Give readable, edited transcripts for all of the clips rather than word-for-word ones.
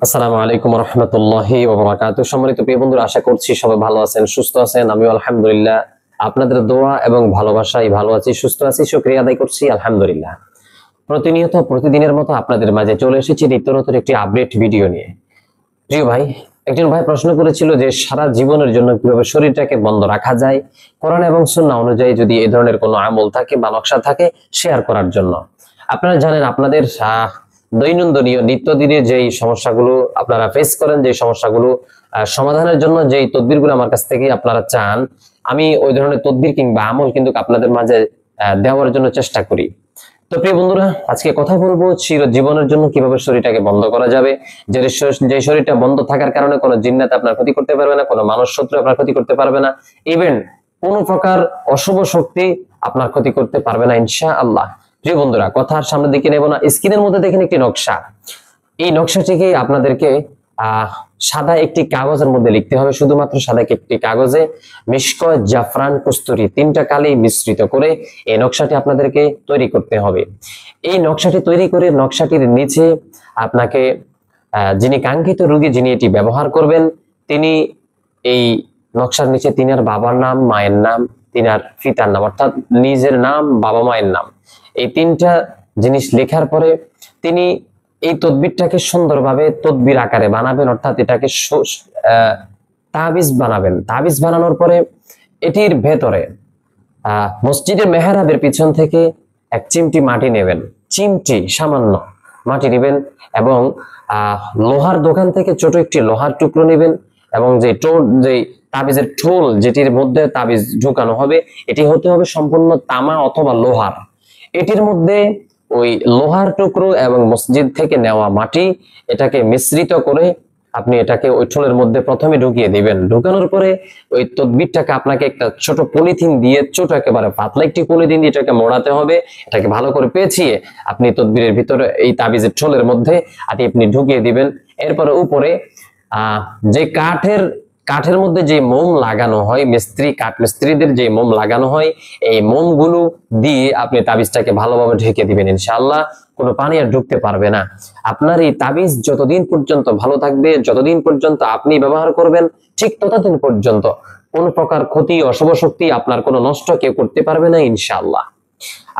আসসালামু আলাইকুম রহমতুল্লাহি ওয়া বারাকাতুহু। সম্মানিত প্রিয় বন্ধুরা, আশা করছি সবাই ভালো আছেন, সুস্থ আছেন। আমিও আলহামদুলিল্লাহ আপনাদের দোয়া এবং ভালোবাসায় ভালো আছি, সুস্থ আছি, শুকরিয়া আদায় করছি আলহামদুলিল্লাহ। প্রতিনিয়ত প্রতিদিনের মতো আপনাদের মাঝে চলে এসেছি নিত্য নতুন একটি আপডেট ভিডিও নিয়ে। প্রিয় ভাই, একজন ভাই প্রশ্ন করেছিল যে সারা জীবনের জন্য কিভাবে শরীরটাকে বন্ধ রাখা যায়, কোরআন এবং সুন্নাহ অনুযায়ী যদি এই ধরনের কোনো আমল থাকে বা নকশা থাকে শেয়ার করার জন্য। আপনারা জানেন আপনাদের দৈনন্দিন নিত্যদিনের যেই সমস্যাগুলো আপনারা ফেস করেন, যে সমস্যাগুলো সমাধানের জন্য যেই তদবিরগুলো আমার কাছ থেকে আপনারা চান, আমি ওই ধরনের তদবির কিংবা আমল কিন্তু আপনাদের মাঝে দেওয়ার জন্য চেষ্টা করি। তো প্রিয় বন্ধুরা, আজকে কথা বলবো চিরজীবনের জন্য কিভাবে শরীরটাকে বন্ধ করা যাবে। যে শরীরটা বন্ধ থাকার কারণে কোনো জিন্নাত আপনার ক্ষতি করতে পারবে না, কোনো মানুষ শত্রু আপনার ক্ষতি করতে পারবে না, ইভেন কোনো প্রকার অশুভ শক্তি আপনার ক্ষতি করতে পারবে না ইনশাআল্লাহ। প্রিয় বন্ধুরা, কথার সামনের দিকে নেব না, স্ক্রিনের মধ্যে দেখেন একটি নকশা। এই নকশাটিকে আপনাদেরকে সাদা একটি কাগজের মধ্যে লিখতে হবে, শুধুমাত্র সাদা একটি কাগজে মিশক, জাফরান, কস্তুরী তিনটা কালি মিশ্রিত করে এই নকশাটি আপনাদেরকে তৈরি করতে হবে। এই নকশাটি তৈরি করে নকশাটির নিচে আপনাকে যিনি কাঙ্ক্ষিত রোগী, যিনি এটি ব্যবহার করবেন, তিনি এই নকশার নিচে তিনার বাবার নাম, মায়ের নাম, তিনার পিতার নাম, অর্থাৎ নিজের নাম, বাবা মায়ের নাম, এই তিনটা জিনিস লেখার পরে তিনি এই তদবিরটাকে সুন্দরভাবে তদবির আকারে বানাবেন, অর্থাৎ এটাকে তাবিজ বানাবেন। তাবিজ বানানোর পরে এটির ভেতরে মসজিদের মেহরাবের পিছন থেকে এক চিমটি মাটি নেবেন, চিমটি সামান্য মাটি নেবেন, এবং লোহার দোকান থেকে ছোট একটি লোহার টুকরো নেবেন, এবং যে তাবিজের ঠোল যেটির মধ্যে তাবিজ ঢুকানো হবে, এটি হতে হবে সম্পূর্ণ তামা অথবা লোহার। এটির মধ্যে ওই লোহার টুকরো এবং মসজিদ থেকে নেওয়া মাটি, এটাকে মিশ্রিত করে আপনি এটাকে ওই ঠোলের মধ্যে প্রথমে ঢুকিয়ে দিবেন। ঢুকানোর পরে ওই তদবিরটাকে আপনাকে একটা ছোট পলিথিন দিয়ে, ছোট একেবারে পাতলা একটি পলিথিন দিয়ে এটাকে মোড়াতে হবে। এটাকে ভালো করে পেঁচিয়ে আপনি তদবিরের ভিতরে এই তাবিজের ঠোলের মধ্যে আপনি ঢুকিয়ে দিবেন। এরপরে উপরে যে কাঠের মধ্যে যে মোম লাগানো হয়, কাঠ মিস্ত্রিদের যে মোম লাগানো হয়, এই মোমগুলো দিয়ে আপনি তাবিজটাকে ভালোভাবে ঢেকে দিবেন। ইনশাআল্লাহ কোনো পানি আর ঢুকতে পারবে না। আপনার এই তাবিজ যতদিন পর্যন্ত ভালো থাকবে, যতদিন পর্যন্ত আপনি ব্যবহার করবেন, ঠিক ততদিন পর্যন্ত কোনো প্রকার ক্ষতি, অশুভ শক্তি আপনার কোনো নষ্ট কেউ করতে পারবে না ইনশাআল্লাহ।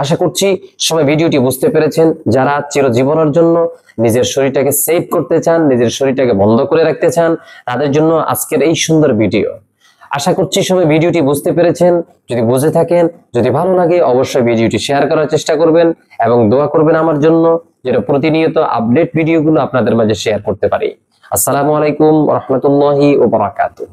আশা করছি সবাই ভিডিওটি বুঝতে পেরেছেন। যারা চিরজীবনের জন্য নিজের শরীরটাকে সেভ করতে চান, নিজের শরীরটাকে বন্ধ করে রাখতে চান, তাদের জন্য আজকের এই সুন্দর ভিডিও। আশা করছি সবাই ভিডিওটি বুঝতে পেরেছেন। যদি বুঝে থাকেন, যদি ভালো লাগে, অবশ্যই ভিডিওটি শেয়ার করার চেষ্টা করবেন এবং দোয়া করবেন আমার জন্য, যেটা প্রতিনিয়ত আপডেট ভিডিওগুলো আপনাদের মাঝে শেয়ার করতে পারি। আসসালামু আলাইকুম রহমতুল্লাহি ওয়া বারাকাতুহু।